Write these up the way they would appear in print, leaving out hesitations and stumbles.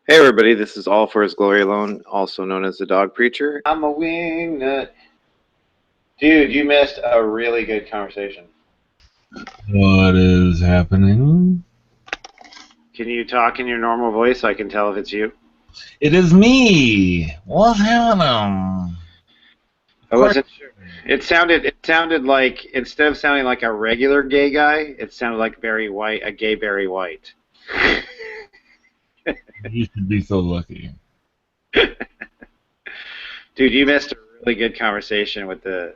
Hey everybody, this is All for His Glory Alone, also known as the Dog Preacher. I'm a wingnut. Dude, you missed a really good conversation. What is happening? Can you talk in your normal voice so I can tell if it's you? It is me. What's happening? I wasn't sure. It sounded like instead of sounding like a regular gay guy, it sounded like Barry White, a gay Barry White. You should be so lucky. Dude, you missed a really good conversation with the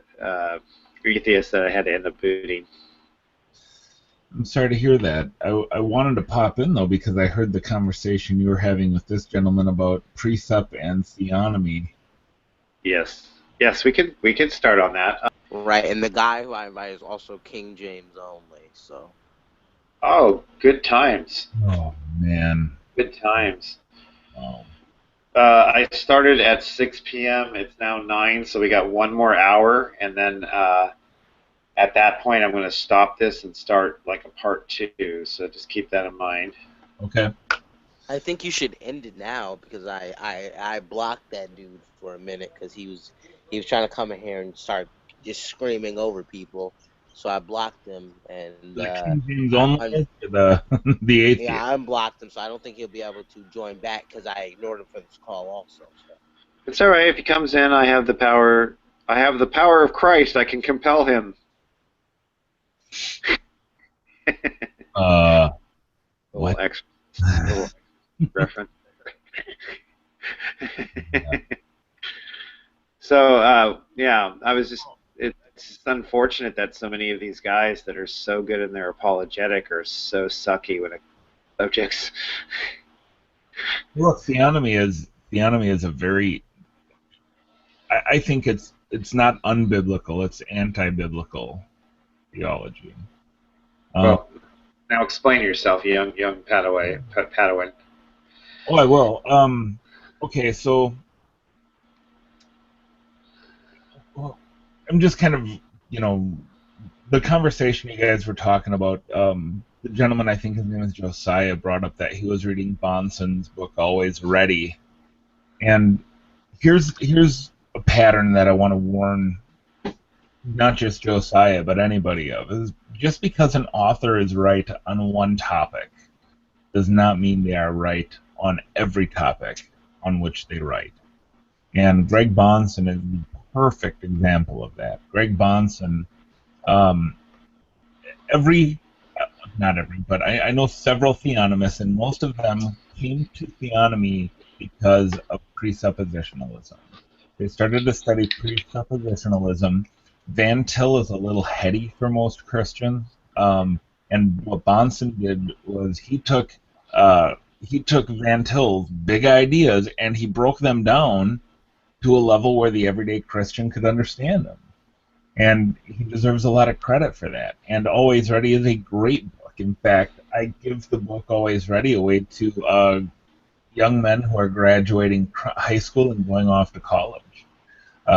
atheist that I had to end up booting. I'm sorry to hear that. I wanted to pop in though because I heard the conversation you were having with this gentleman about precept and theonomy. Yes, we could start on that. Right, and the guy who I invited is also King James only, so. Oh, good times. Oh man. Good times. Oh. I started at 6 p.m. It's now 9, so we got one more hour, and then at that point, I'm going to stop this and start like a part 2. So just keep that in mind. Okay. I think you should end it now because I blocked that dude for a minute because he was trying to come in here and start just screaming over people, so I blocked him and King James only, the atheist. yeah, I unblocked him, so I don't think he'll be able to join back because I ignored him for this call also. So. It's all right if he comes in. I have the power. I have the power of Christ. I can compel him. What? Little reference. So yeah, I was just. It's unfortunate that so many of these guys that are so good in their apologetic are so sucky when it subjects. Well, theonomy is a very. I think it's not unbiblical. It's anti-biblical theology. Well, now explain yourself, young Padawan. Oh, I will. Okay, so well, I'm just kind of, the conversation you guys were talking about. The gentleman, I think his name is Josiah, brought up that he was reading Bonson's book, Always Ready, and here's a pattern that I want to warn not just Josiah but anybody of is just because an author is right on one topic does not mean they are right on every topic on which they write. And Greg Bonson is the perfect example of that. Greg Bonson, um, not every, but I know several theonomists, and most of them came to theonomy because of presuppositionalism. They started to study presuppositionalism. Van Til is a little heady for most Christians, and what Bonson did was he took Van Til's big ideas and he broke them down to a level where the everyday Christian could understand them. And he deserves a lot of credit for that. And Always Ready is a great book. In fact, I give the book Always Ready away to young men who are graduating high school and going off to college,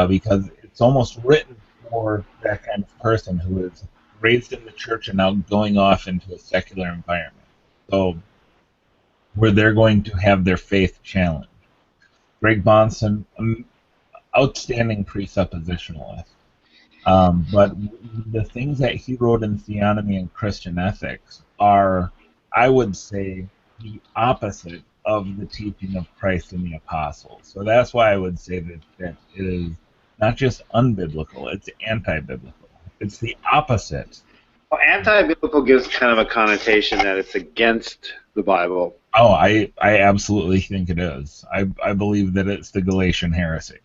because it's almost written for that kind of person who is raised in the church and now going off into a secular environment. So where they're going to have their faith challenged. Greg Bonson, outstanding presuppositionalist. But the things that he wrote in Theonomy and Christian Ethics are, I would say, the opposite of the teaching of Christ and the apostles. So that's why I would say that it is not just unbiblical, it's anti-biblical. It's the opposite. Well, anti-biblical gives kind of a connotation that it's against the Bible. Oh, I absolutely think it is. I believe that it's the Galatian heresy.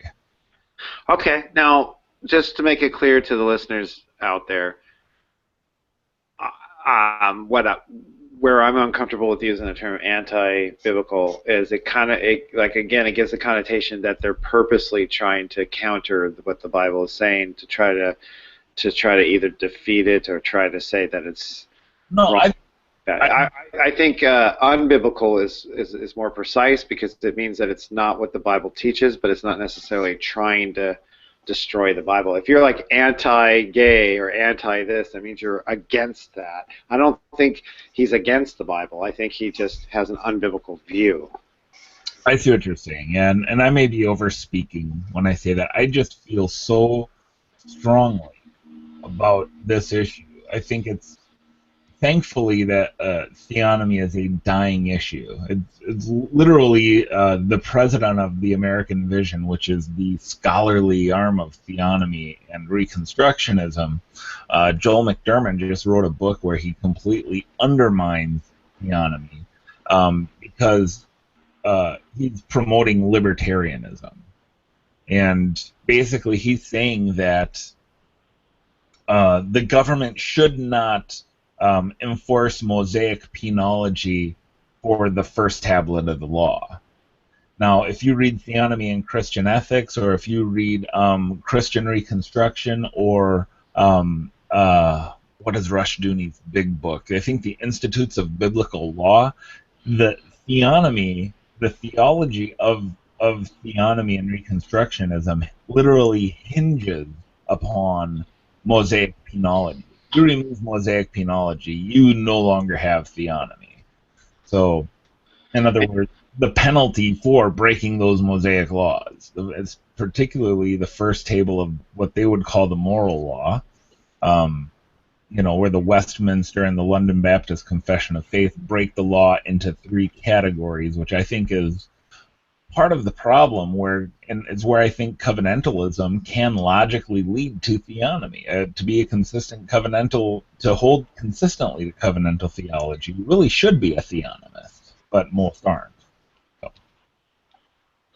Okay, now just to make it clear to the listeners out there, where I'm uncomfortable with using the term anti-biblical is it gives a connotation that they're purposely trying to counter what the Bible is saying to try to either defeat it or try to say that it's wrong. I think unbiblical is more precise because it means that it's not what the Bible teaches, but it's not necessarily trying to destroy the Bible. If you're like anti-gay or anti-this, that means you're against that. I don't think he's against the Bible. I think he just has an unbiblical view. I see what you're saying, and I may be over speaking when I say that. I just feel so strongly about this issue. I think it's thankfully that theonomy is a dying issue. It's literally the president of the American Vision, which is the scholarly arm of theonomy and Reconstructionism. Joel McDermott just wrote a book where he completely undermines theonomy because he's promoting libertarianism. And basically he's saying that the government should not enforce Mosaic penology for the first tablet of the law. Now, if you read Theonomy and Christian Ethics, or if you read Christian Reconstruction, or what is Rushdoony's big book? I think the Institutes of Biblical Law, the theonomy, the theology of theonomy and Reconstructionism literally hinges upon Mosaic penology. If you remove Mosaic penology, you no longer have theonomy. So, in other words, the penalty for breaking those Mosaic laws, it's particularly the first table of what they would call the moral law, where the Westminster and the London Baptist Confession of Faith break the law into three categories, which I think is part of the problem, and it's where I think covenantalism can logically lead to theonomy. To be a consistent covenantal, to hold consistently to covenantal theology, you really should be a theonomist, but most aren't. So.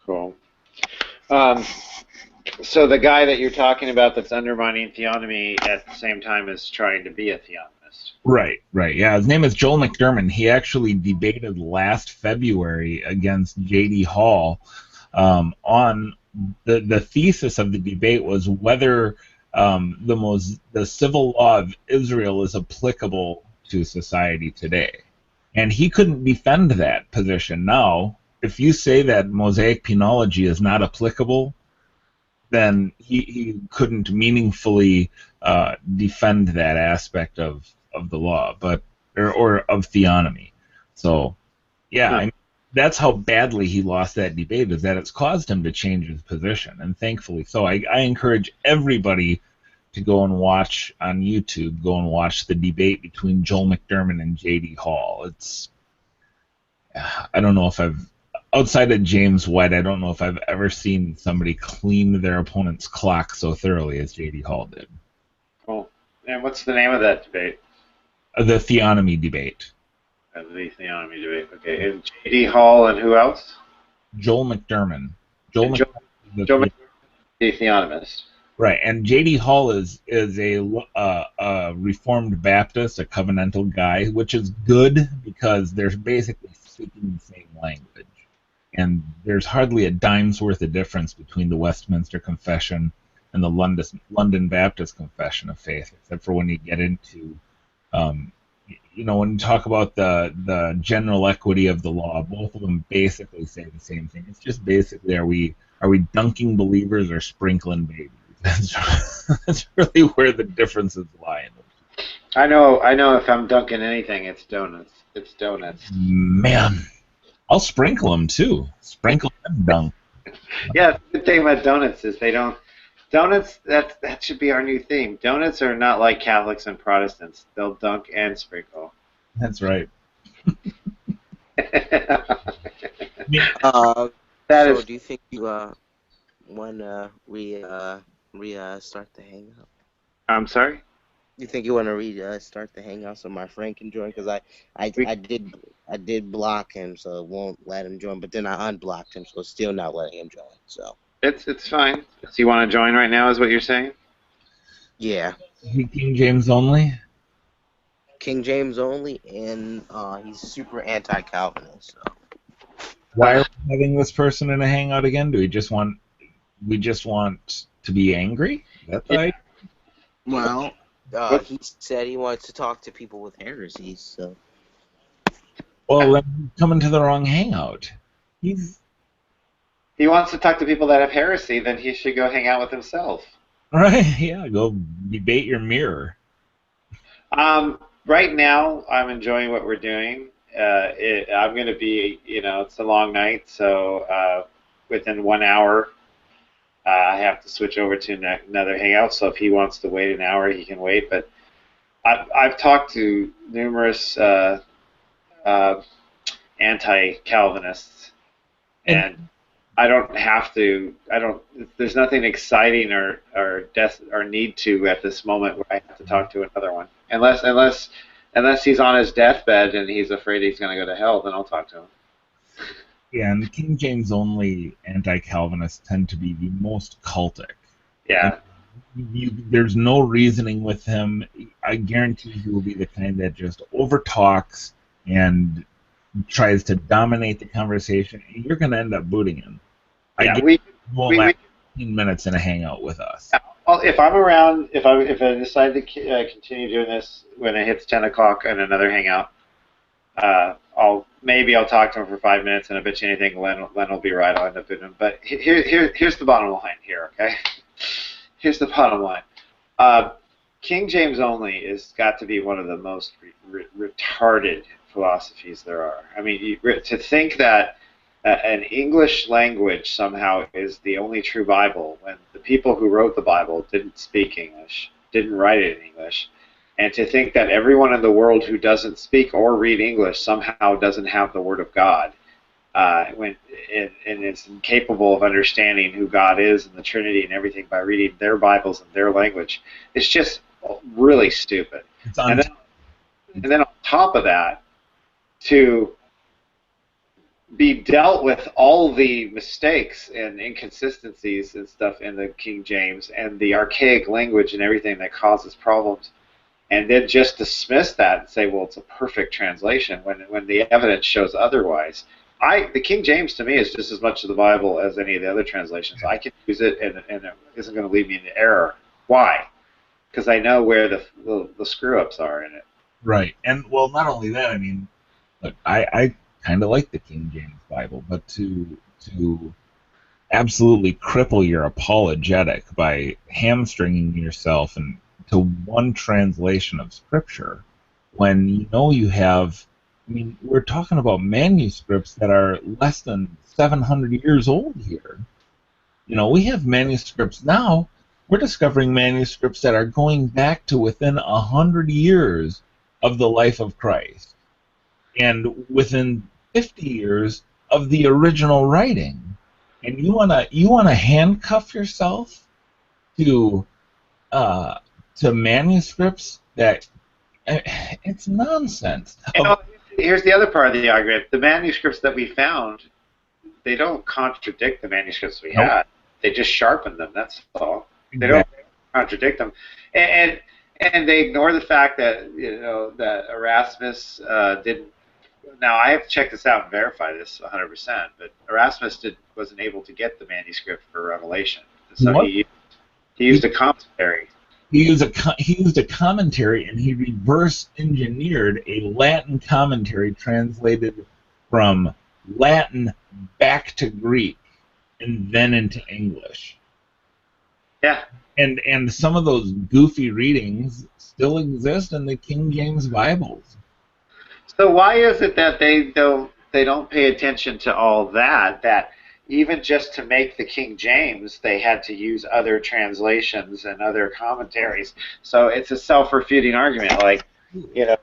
Cool. So the guy that you're talking about that's undermining theonomy at the same time is trying to be a theonomist. Right. Yeah, his name is Joel McDermott. He actually debated last February against J.D. Hall on the thesis of the debate was whether the civil law of Israel is applicable to society today. And he couldn't defend that position. Now, if you say that Mosaic penology is not applicable, then he couldn't meaningfully defend that aspect of the law, or of theonomy. So, yeah, that's how badly he lost that debate, is that it's caused him to change his position, and thankfully so. I encourage everybody to go and watch on YouTube, the debate between Joel McDermott and J.D. Hall. I don't know if outside of James White, I don't know if I've ever seen somebody clean their opponent's clock so thoroughly as J.D. Hall did. Cool. And what's the name of that debate? The theonomy debate. The theonomy debate. Okay. And J.D. Hall and who else? Joel McDermott. Joel McDermott, the theonomist. Right, and J.D. Hall is a Reformed Baptist, a covenantal guy, which is good because they're basically speaking the same language. And there's hardly a dime's worth of difference between the Westminster Confession and the London Baptist Confession of Faith, except for when you get into, when you talk about the general equity of the law, both of them basically say the same thing. It's just basically, are we dunking believers or sprinkling babies? That's really where the differences lie. I know. If I'm dunking anything, it's donuts. It's donuts. Man, I'll sprinkle them too. Sprinkle and dunk. Yeah, the good thing about donuts is they don't. Donuts. That should be our new theme. Donuts are not like Catholics and Protestants. They'll dunk and sprinkle. That's right. Do you think you want to restart the hangout? I'm sorry? You think you want to restart the hangout so my friend can join? Because I did block him, so it won't let him join. But then I unblocked him, so it's still not letting him join. So it's fine. So you want to join right now? Is what you're saying? Yeah. King James only. King James only, and he's super anti-Calvinist. So. Why are we having this person in a hangout again? Do we just want to be angry? That's right. Well, he said he wants to talk to people with heresies. So. Well, then he's coming to the wrong hangout. He wants to talk to people that have heresy. Then he should go hang out with himself. Right? Yeah. Go debate your mirror. Right now, I'm enjoying what we're doing, I'm going to be, it's a long night, so within 1 hour, I have to switch over to another hangout. So if he wants to wait an hour, he can wait. But I've talked to numerous anti-Calvinists, and I don't have to. I don't. There's nothing exciting or need to at this moment where I have to talk to another one, unless he's on his deathbed and he's afraid he's going to go to hell. Then I'll talk to him. Yeah, and King James only anti-Calvinists tend to be the most cultic. Yeah. There's no reasoning with him. I guarantee he will be the kind that just overtalks and tries to dominate the conversation, and you're going to end up booting him. Yeah, he won't last 15 minutes in a hangout with us. Well, if I'm around, if I decide to continue doing this when it hits 10 o'clock in another hangout, I'll talk to him for 5 minutes, and I bet you anything, Len will be right. I'll end up booting him. But here's the bottom line here, okay? Here's the bottom line. King James only has got to be one of the most retarded philosophies there are. I mean, to think that an English language somehow is the only true Bible when the people who wrote the Bible didn't speak English, didn't write it in English, and to think that everyone in the world who doesn't speak or read English somehow doesn't have the Word of God, and it's incapable of understanding who God is and the Trinity and everything by reading their Bibles in their language, it's just really stupid. And then on top of that, to be dealt with all the mistakes and inconsistencies and stuff in the King James and the archaic language and everything that causes problems, and then just dismiss that and say, well, it's a perfect translation when the evidence shows otherwise. The King James to me is just as much of the Bible as any of the other translations. I can use it and it isn't going to lead me into error. Why? Because I know where the screw-ups are in it. Right. And, well, not only that, I mean, look, I kind of like the King James Bible, but to absolutely cripple your apologetic by hamstringing yourself to one translation of Scripture when you have, I mean, we're talking about manuscripts that are less than 700 years old here. We have manuscripts now. We're discovering manuscripts that are going back to within 100 years of the life of Christ, and within 50 years of the original writing. And you wanna handcuff yourself to manuscripts that it's nonsense. Here's the other part of the argument. The manuscripts that we found, they don't contradict the manuscripts we had. They just sharpen them, that's all. They don't contradict them. And they ignore the fact that that Erasmus didn't. Now I have to check this out and verify this 100%. But Erasmus wasn't able to get the manuscript for Revelation, so he used a commentary. He used a commentary, and he reverse engineered a Latin commentary translated from Latin back to Greek and then into English. Yeah. And some of those goofy readings still exist in the King James Bibles. So why is it that they don't pay attention to all that? That even just to make the King James, they had to use other translations and other commentaries. So it's a self-refuting argument. Like, the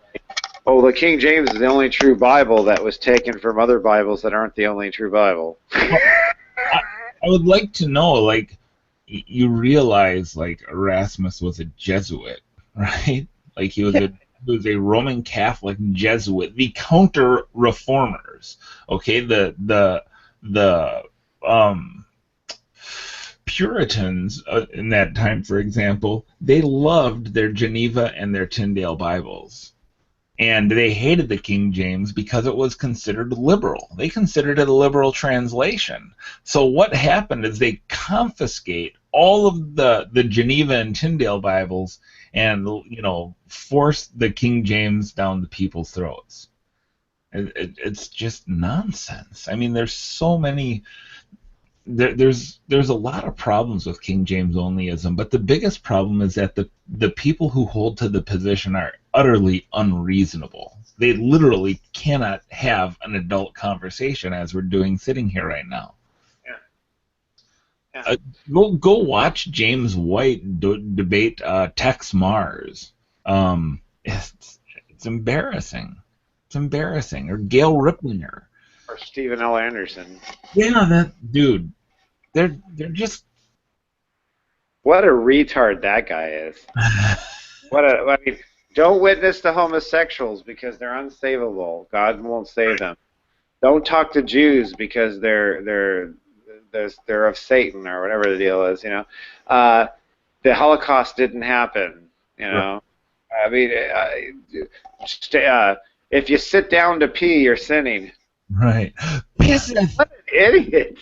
King James is the only true Bible that was taken from other Bibles that aren't the only true Bible. I would like to know, you realize, Erasmus was a Jesuit, right? He was a Roman Catholic Jesuit, the counter-reformers. Okay, the Puritans in that time, for example, they loved their Geneva and their Tyndale Bibles. And they hated the King James because it was considered liberal. They considered it a liberal translation. So what happened is they confiscate all of the Geneva and Tyndale Bibles and force the King James down the people's throats. It's just nonsense. I mean, there's so many. There's a lot of problems with King James onlyism, but the biggest problem is that the people who hold to the position are utterly unreasonable. They literally cannot have an adult conversation as we're doing sitting here right now. Yeah. Go watch James White debate Tex Mars. It's embarrassing. It's embarrassing. Or Gail Riplinger. Or Stephen L. Anderson. Yeah, that dude. They're just. What a retard that guy is. I mean, don't witness to homosexuals because they're unsavable. God won't save them. Don't talk to Jews because they're of Satan or whatever the deal is. The Holocaust didn't happen. I mean, if you sit down to pee, you're sinning. Right. Pisses. What an idiot!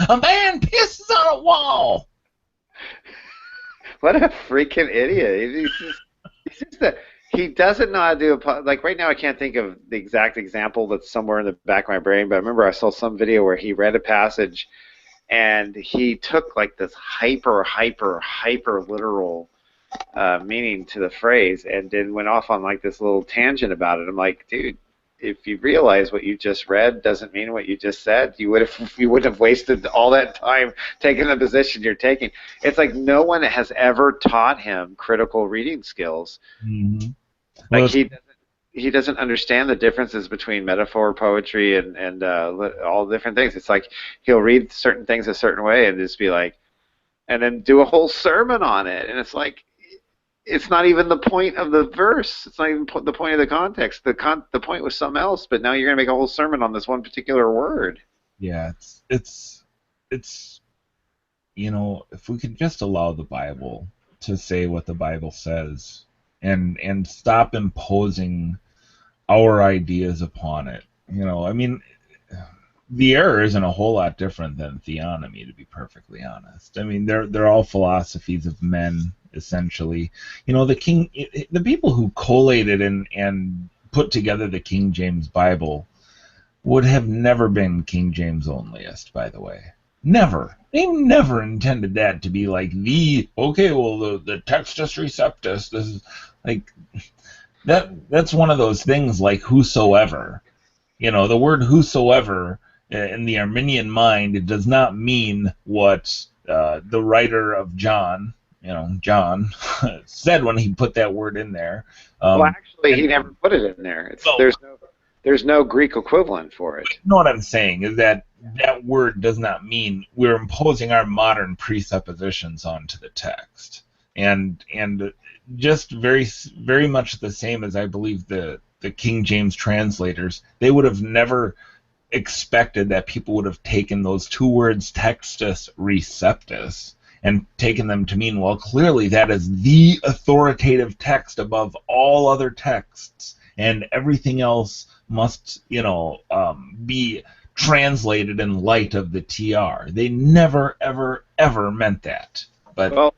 A man pisses on a wall. What a freaking idiot! He doesn't know how to do like right now. I can't think of the exact example that's somewhere in the back of my brain, but I remember I saw some video where he read a passage, and he took like this hyper literal meaning to the phrase, and then went off on like this little tangent about it. I'm like, dude, if you realize what you just read doesn't mean what you just said, you wouldn't have wasted all that time taking the position you're taking. It's like no one has ever taught him critical reading skills. Mm-hmm. Like he doesn't understand the differences between metaphor, poetry, and all different things. It's like he'll read certain things a certain way and just be like, and then do a whole sermon on it, and it's like, it's not even the point of the verse. It's not even the point of the context. The point was something else, but now you're going to make a whole sermon on this one particular word. Yeah, it's if we could just allow the Bible to say what the Bible says and stop imposing our ideas upon it. I mean, the error isn't a whole lot different than theonomy, to be perfectly honest. I mean, they're all philosophies of men, essentially. The people who collated and put together the King James Bible would have never been King James onlyist, by the way. Never. They never intended that to be like the Textus Receptus. This is like that's one of those things like whosoever. The word whosoever in the Arminian mind, it does not mean what the writer of John, John, said when he put that word in there. Well, actually, he never put it in there. There's no Greek equivalent for it. You know what I'm saying is that word does not mean we're imposing our modern presuppositions onto the text, and just very very much the same as I believe the King James translators, they would have never expected that people would have taken those two words Textus Receptus and taken them to mean, well, clearly that is the authoritative text above all other texts, and everything else must, be translated in light of the TR. They never, ever, ever meant that. But well,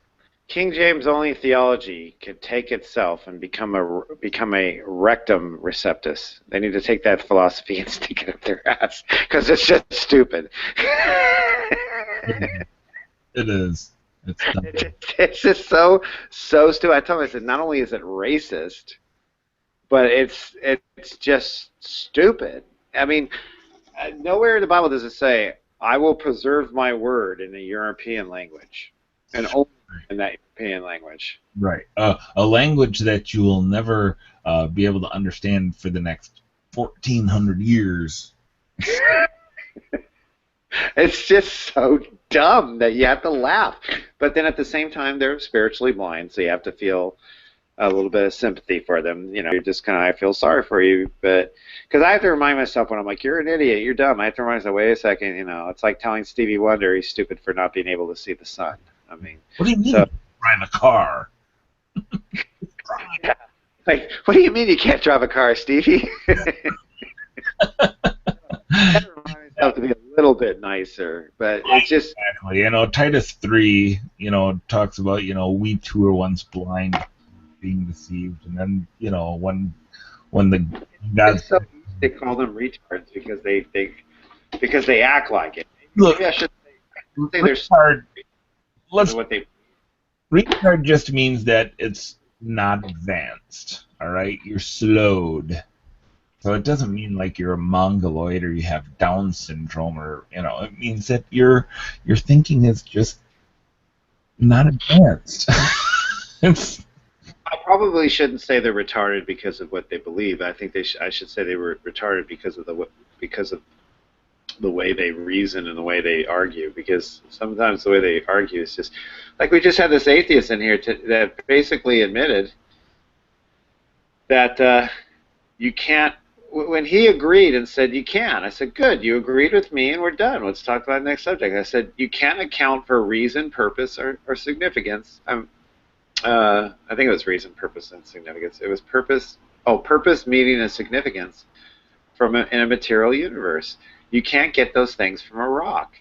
King James only theology could take itself and become a rectum receptus. They need to take that philosophy and stick it up their ass because it's just stupid. It is. It's just so stupid. I tell them, I said, not only is it racist, but it's just stupid. I mean, nowhere in the Bible does it say, "I will preserve my word in a European language," and only in that European language. Right. A language that you will never be able to understand for the next 1,400 years. It's just so dumb that you have to laugh. But then at the same time, they're spiritually blind, so you have to feel a little bit of sympathy for them. You're just kind of, I feel sorry for you, but because I have to remind myself when I'm like, you're an idiot, you're dumb. I have to remind myself, wait a second, it's like telling Stevie Wonder he's stupid for not being able to see the sun. I mean, what do you mean? Drive a car. Yeah. Like, what do you mean you can't drive a car, Stevie? I have to remind myself to be a little bit nicer, but it's just exactly. Titus 3, talks about we too were once blind, being deceived, and then when the God, it's so easy to call them retards because they act like it. Look, maybe I should say retard. What they Retard just means that it's not advanced. all right? You're slowed. So it doesn't mean like you're a mongoloid or you have Down syndrome, or it means that your thinking is just not advanced. It's, I probably shouldn't say they're retarded because of what they believe. I think I should say they were retarded because of the way they reason and the way they argue. Because sometimes the way they argue is just like we just had this atheist in here that basically admitted that you can't. When he agreed and said you can, I said, good, you agreed with me and we're done. Let's talk about the next subject. I said, you can't account for reason, purpose, or significance. I think it was reason, purpose, and significance. It was purpose, meaning, and significance in a material universe. You can't get those things from a rock.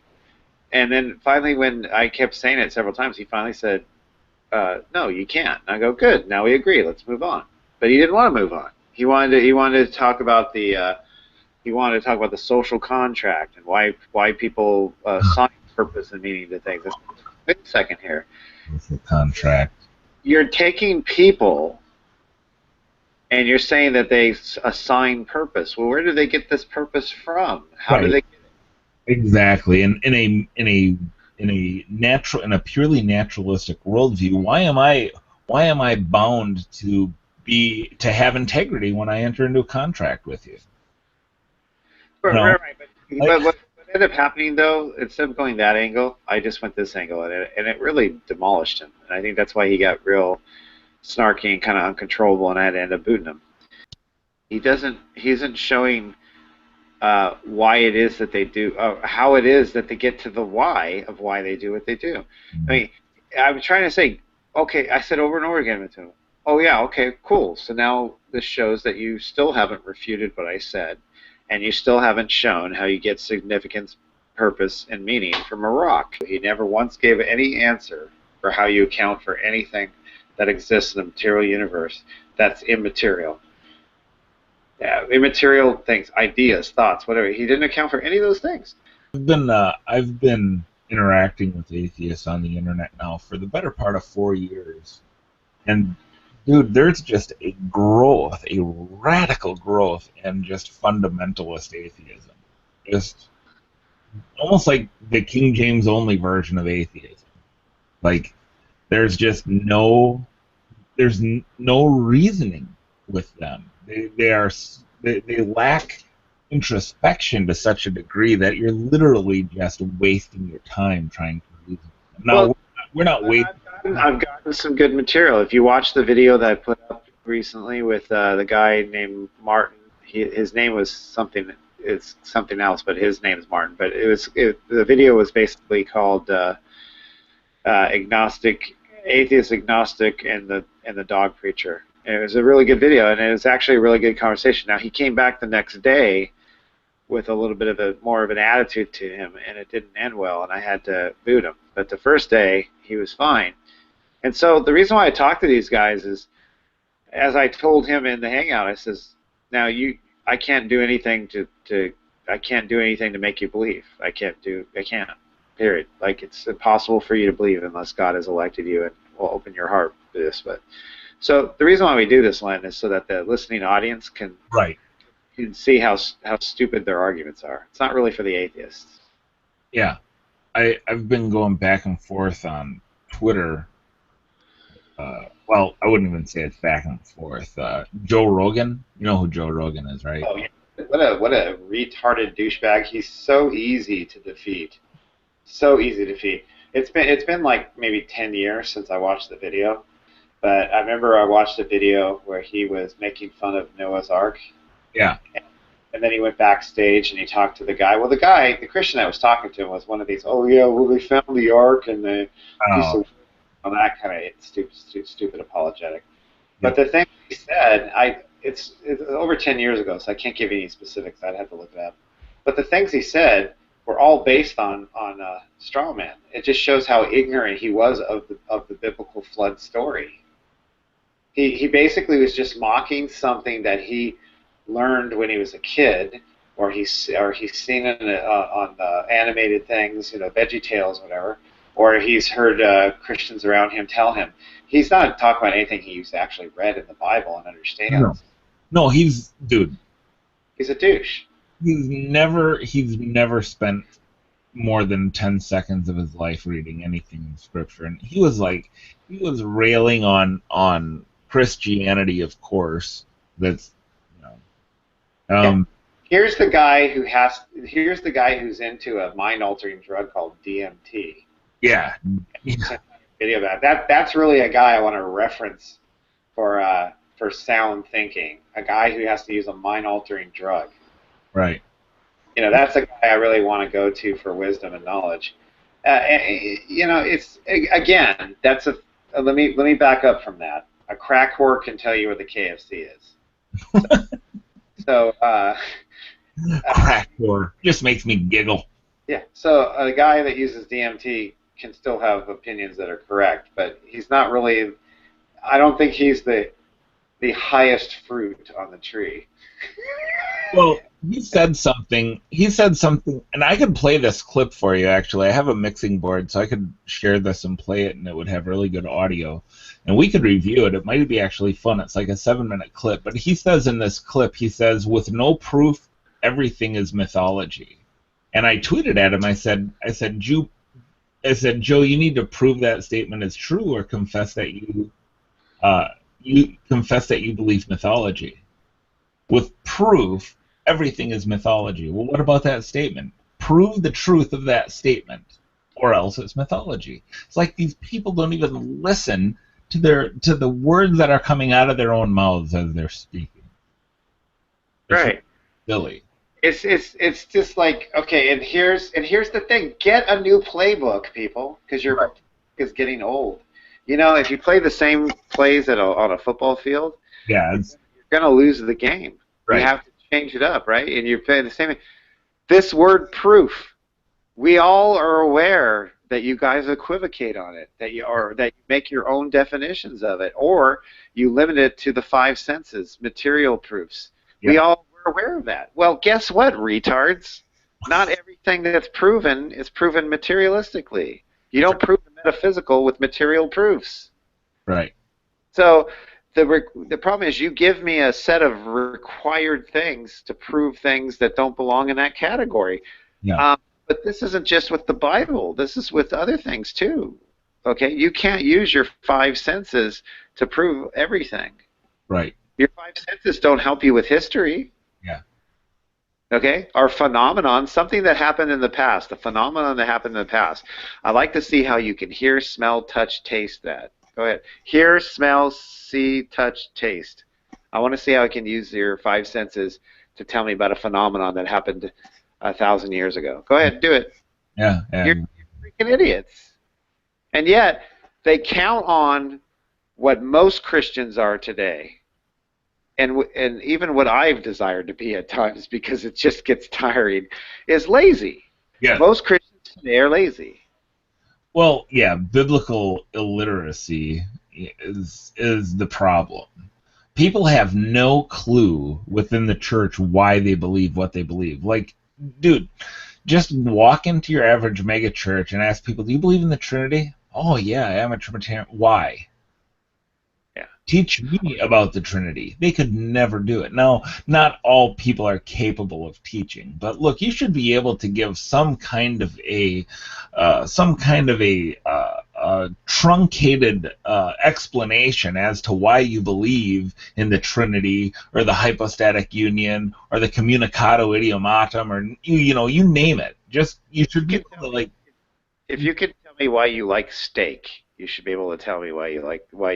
And then finally, when I kept saying it several times, he finally said, no, you can't. And I go, good, now we agree, let's move on. But he didn't want to move on. He wanted to talk about the social contract and why people assign purpose and meaning to things. Wait a second here. it's a contract. You're taking people and you're saying that they assign purpose. Well, where do they get this purpose from? How do they get it? Exactly. And in a purely naturalistic worldview, why am I bound to have integrity when I enter into a contract with you? Right. But what ended up happening, though, instead of going that angle, I just went this angle, and it really demolished him. And I think that's why he got real snarky and kind of uncontrollable, and I had to end up booting him. He isn't showing why it is that they do, how it is that they get to the why of why they do what they do. I mean, I'm trying to say, okay, I said over and over again to him, oh yeah, okay, cool. So now this shows that you still haven't refuted what I said, and you still haven't shown how you get significance, purpose, and meaning from a rock. He never once gave any answer for how you account for anything that exists in the material universe that's immaterial. Yeah, immaterial things, ideas, thoughts, whatever. He didn't account for any of those things. I've been interacting with atheists on the internet now for the better part of 4 years, and dude, there's just a radical growth in just fundamentalist atheism. Just almost like the King James only version of atheism. Like, there's just no reasoning with them. They lack introspection to such a degree that you're literally just wasting your time trying to reason. No, we're not wasting. I've gotten some good material. If you watch the video that I put up recently with the guy named Martin, his name was something. It's something else, but his name is Martin. But the video was basically called Atheist Agnostic and the Dog Preacher. And it was a really good video, and it was actually a really good conversation. Now he came back the next day with a little bit of more of an attitude to him, and it didn't end well, and I had to boot him. But the first day he was fine. And so the reason why I talk to these guys is, as I told him in the hangout, I says, now I can't do anything I can't do anything to make you believe. I can't. Period. Like, it's impossible for you to believe unless God has elected you and will open your heart to this. But so the reason why we do this, Len, is so that the listening audience can see how stupid their arguments are. It's not really for the atheists. Yeah, I've been going back and forth on Twitter. Well, I wouldn't even say it's back and forth. Joe Rogan, you know who Joe Rogan is, right? Oh yeah. What a retarded douchebag. He's so easy to defeat. So easy to defeat. It's been like maybe 10 years since I watched the video, but I remember I watched a video where he was making fun of Noah's Ark. Yeah. And then he went backstage and he talked to the guy. Well, the Christian that was talking to him was one of these, oh yeah, well they found the Ark and the piece of that kind of stupid apologetic. But the thing he said, it's over 10 years ago, so I can't give you any specifics. I'd have to look it up. But the things he said were all based on straw man. It just shows how ignorant he was of the biblical flood story. He basically was just mocking something that he learned when he was a kid, or he's seen it on animated things, VeggieTales, whatever. or he's heard Christians around him tell him. He's not talking about anything he's actually read in the Bible and No, understands. no, dude. He's a douche. He's never spent more than 10 seconds of his life reading anything in Scripture, and he was railing on Christianity, of course. That's you know, Yeah. Here's the guy who's into a mind-altering drug called DMT. yeah. Video about that. That's really a guy I want to reference for sound thinking. A guy who has to use a mind-altering drug. Right. That's a guy I really want to go to for wisdom and knowledge. It's again. That's a. Let me back up from that. A crack whore can tell you where the KFC is. So. Crack whore just makes me giggle. Yeah. So a guy that uses DMT can still have opinions that are correct, but he's not really. I don't think he's the highest fruit on the tree. Well, he said something, and I could play this clip for you, actually. I have a mixing board, so I could share this and play it, and it would have really good audio. And we could review it. It might be actually fun. It's like a 7-minute clip. But he says in this clip, with no proof, everything is mythology. And I tweeted at him, I said, Joe, you need to prove that statement is true or confess that you believe mythology. With proof, everything is mythology. Well, what about that statement? Prove the truth of that statement, or else it's mythology. It's like these people don't even listen to the words that are coming out of their own mouths as they're speaking. Right. Silly. It's just like, okay, and here's the thing: get a new playbook, people, because your book is getting old. If you play the same plays on a football field, yeah, you're gonna lose the game. Right. You have to change it up, right? And you're playing the same. This word proof, we all are aware that you guys equivocate on it, that you make your own definitions of it, or you limit it to the 5 senses, material proofs. Yeah. We all were aware of that. Well, guess what, retards? Not everything that's proven is proven materialistically. You don't prove the metaphysical with material proofs. Right. So the problem is you give me a set of required things to prove things that don't belong in that category. Yeah. But this isn't just with the Bible. This is with other things too. Okay? You can't use your 5 senses to prove everything. Right. Your 5 senses don't help you with history. Yeah. Okay? Or phenomenon, something that happened in the past, a phenomenon that happened in the past. I'd like to see how you can hear, smell, touch, taste that. Go ahead. Hear, smell, see, touch, taste. I want to see how I can use your 5 senses to tell me about a phenomenon that happened 1,000 years ago. Go ahead, do it. Yeah. You're freaking idiots. And yet, they count on what most Christians are today, and even what I've desired to be at times, because it just gets tiring, is lazy. Yeah. Most Christians today are lazy. Well, yeah, biblical illiteracy is the problem. People have no clue within the church why they believe what they believe. Like, dude, just walk into your average mega church and ask people, do you believe in the Trinity? Oh, yeah, I am a Trinitarian. Why? Yeah. Teach me about the Trinity. They could never do it. Now, not all people are capable of teaching, but look, you should be able to give some kind of a truncated explanation as to why you believe in the Trinity or the hypostatic union or the communicado idiomatum, or you name it. Just you should be able to, like. If you could tell me why you like steak, you should be able to tell me why you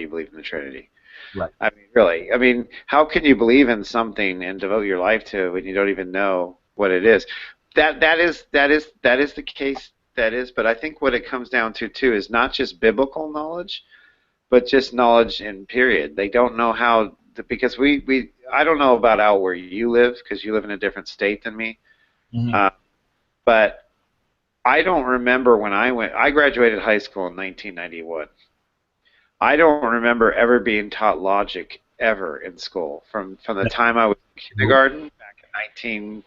believe in the Trinity. Right. I mean, really. I mean, how can you believe in something and devote your life to it when you don't even know what it is? That is the case. That is, but I think what it comes down to too is not just biblical knowledge, but just knowledge in period. They don't know how to, because I don't know about out where you live, because you live in a different state than me. Mm-hmm. But I don't remember when I graduated high school in 1991. I don't remember ever being taught logic ever in school from the time I was in kindergarten back in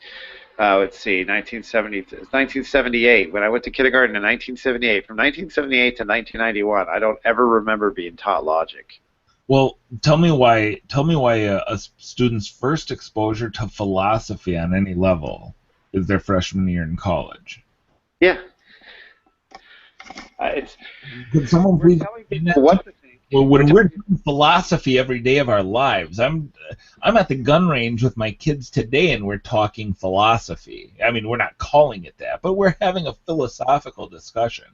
let's see, 1978. When I went to kindergarten in 1978, from 1978 to 1991, I don't ever remember being taught logic. Well, tell me why. Tell me why a student's first exposure to philosophy on any level is their freshman year in college. Yeah. It's. Could someone We're please telling explain people that to what to think. Well, when we're doing philosophy every day of our lives, I'm at the gun range with my kids today, and we're talking philosophy. I mean, we're not calling it that, but we're having a philosophical discussion.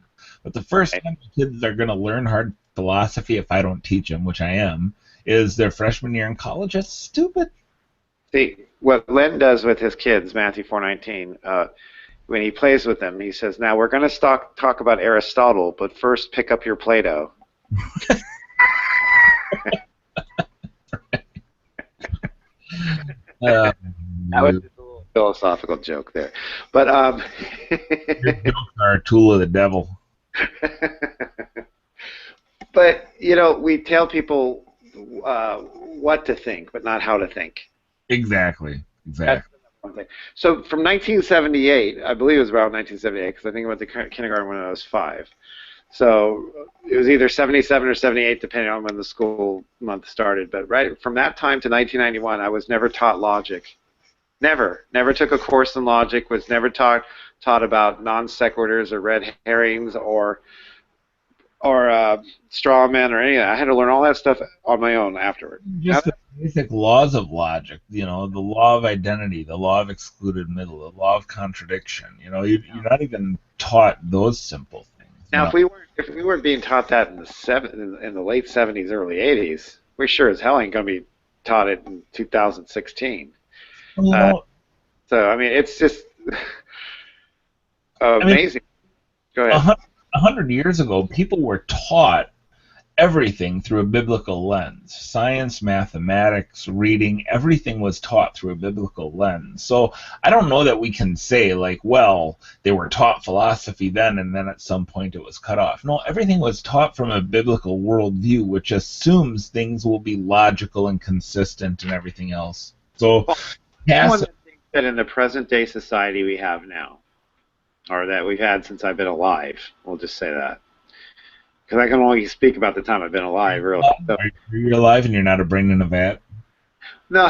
But the first time the kids are going to learn hard philosophy, if I don't teach them, which I am, is their freshman year in college. That's stupid. See, what Len does with his kids, Matthew 4:19, when he plays with them, he says, "Now we're going to talk about Aristotle, but first pick up your Plato." That was just a little philosophical joke there, but Your jokes are a tool of the devil. But we tell people what to think, but not how to think. Exactly. That's the number one thing. So from 1978, I believe it was around 1978, because I think I went to kindergarten when I was 5. So it was either 77 or 78, depending on when the school month started. But right from that time to 1991, I was never taught logic. Never took a course in logic. Was never taught about non sequiturs or red herrings or straw men or any of that. I had to learn all that stuff on my own afterward. Just the basic laws of logic, the law of identity, the law of excluded middle, the law of contradiction. You're not even taught those simple things. Now, if we weren't being taught that in the late 70s, early 80s, we sure as hell ain't going to be taught it in 2016. So I mean, it's just amazing. Go ahead. 100 years ago, people were taught everything through a biblical lens. Science, mathematics, reading, everything was taught through a biblical lens. So I don't know that we can say, like, well, they were taught philosophy then, and then at some point it was cut off. No, everything was taught from a biblical worldview, which assumes things will be logical and consistent and everything else. So, someone that thinks that in the present-day society we have now, or that we've had since I've been alive, we'll just say that. Because I can only speak about the time I've been alive, really. So, you're alive and you're not a brain in a vat? No.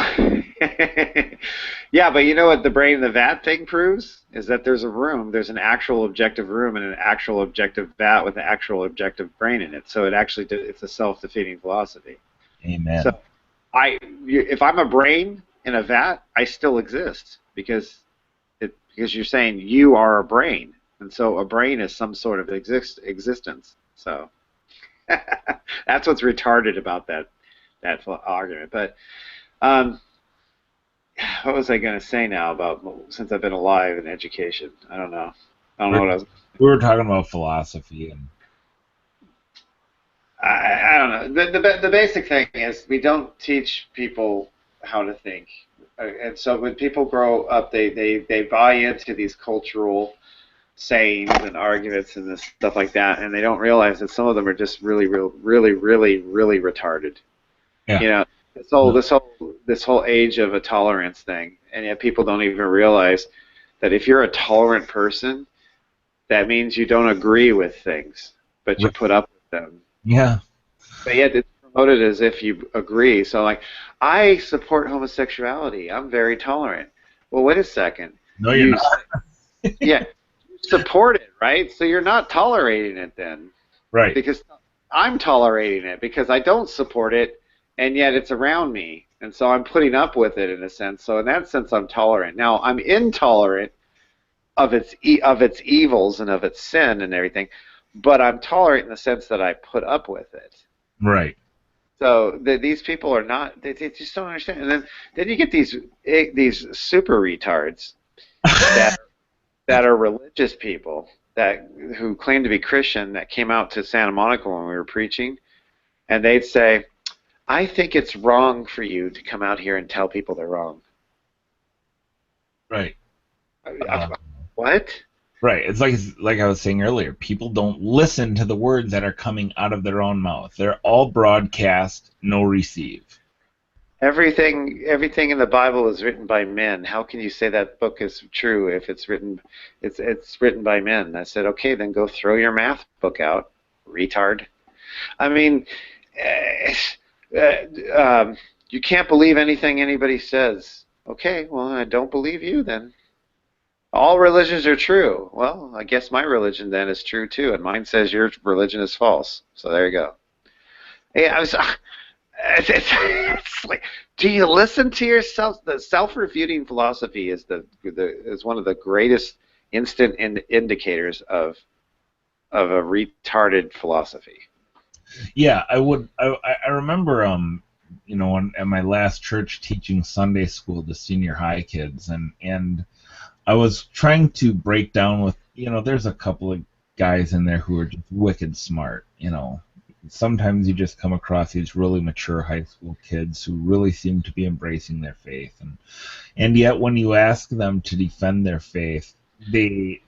Yeah, but you know what the brain in the vat thing proves? Is that there's an actual objective room and an actual objective vat with an actual objective brain in it. So it's a self-defeating philosophy. Amen. So if I'm a brain in a vat, I still exist because you're saying you are a brain. And so a brain is some sort of existence. So that's what's retarded about that argument. But what was I going to say now about since I've been alive in education? I don't know what I was. We were talking about philosophy and. I don't know. The basic thing is we don't teach people how to think, and so when people grow up, they buy into these cultural sayings and arguments and this stuff like that, and they don't realize that some of them are just really retarded. Yeah. This whole age of a tolerance thing, and yet people don't even realize that if you're a tolerant person, that means you don't agree with things, but you put up with them. Yeah. But yet it's promoted as if you agree. So like, I support homosexuality. I'm very tolerant. Well, wait a second. No, you're not. Yeah. Support it, right? So you're not tolerating it then. Right. Because I'm tolerating it because I don't support it, and yet it's around me, and so I'm putting up with it in a sense. So in that sense, I'm tolerant. Now I'm intolerant of its evils and of its sin and everything, but I'm tolerant in the sense that I put up with it. Right. So these people are not. They just don't understand. And then you get these super retards that are religious people who claim to be Christian that came out to Santa Monica when we were preaching, and they'd say, "I think it's wrong for you to come out here and tell people they're wrong." Right. What? Right. It's like I was saying earlier. People don't listen to the words that are coming out of their own mouth. They're all broadcast, no receive. Everything in the Bible is written by men. How can you say that book is true if it's written by men? I said, okay, then go throw your math book out, retard. I mean, you can't believe anything anybody says. Okay, well, I don't believe you then. All religions are true. Well, I guess my religion then is true too, and mine says your religion is false. So there you go. Hey, it's like, do you listen to yourself? The self-refuting philosophy is is one of the greatest instant indicators of a retarded philosophy. Yeah, I remember at my last church teaching Sunday school to senior high kids, and I was trying to break down with, there's a couple of guys in there who are just wicked smart. Sometimes you just come across these really mature high school kids who really seem to be embracing their faith, and yet when you ask them to defend their faith, they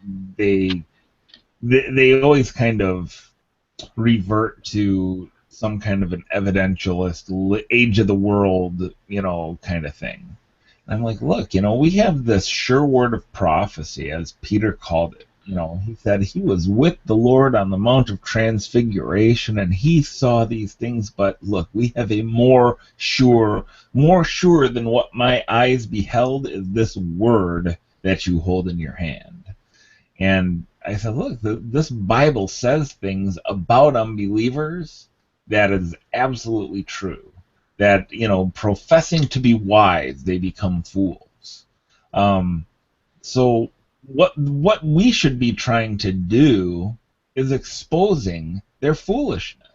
always kind of revert to some kind of an evidentialist, age of the world, kind of thing. And I'm like, look, we have this sure word of prophecy, as Peter called it. He said he was with the Lord on the Mount of Transfiguration, and he saw these things. But look, we have a more sure than what my eyes beheld is this word that you hold in your hand. And I said, look, this Bible says things about unbelievers that is absolutely true. That, professing to be wise, they become fools. So what we should be trying to do is exposing their foolishness.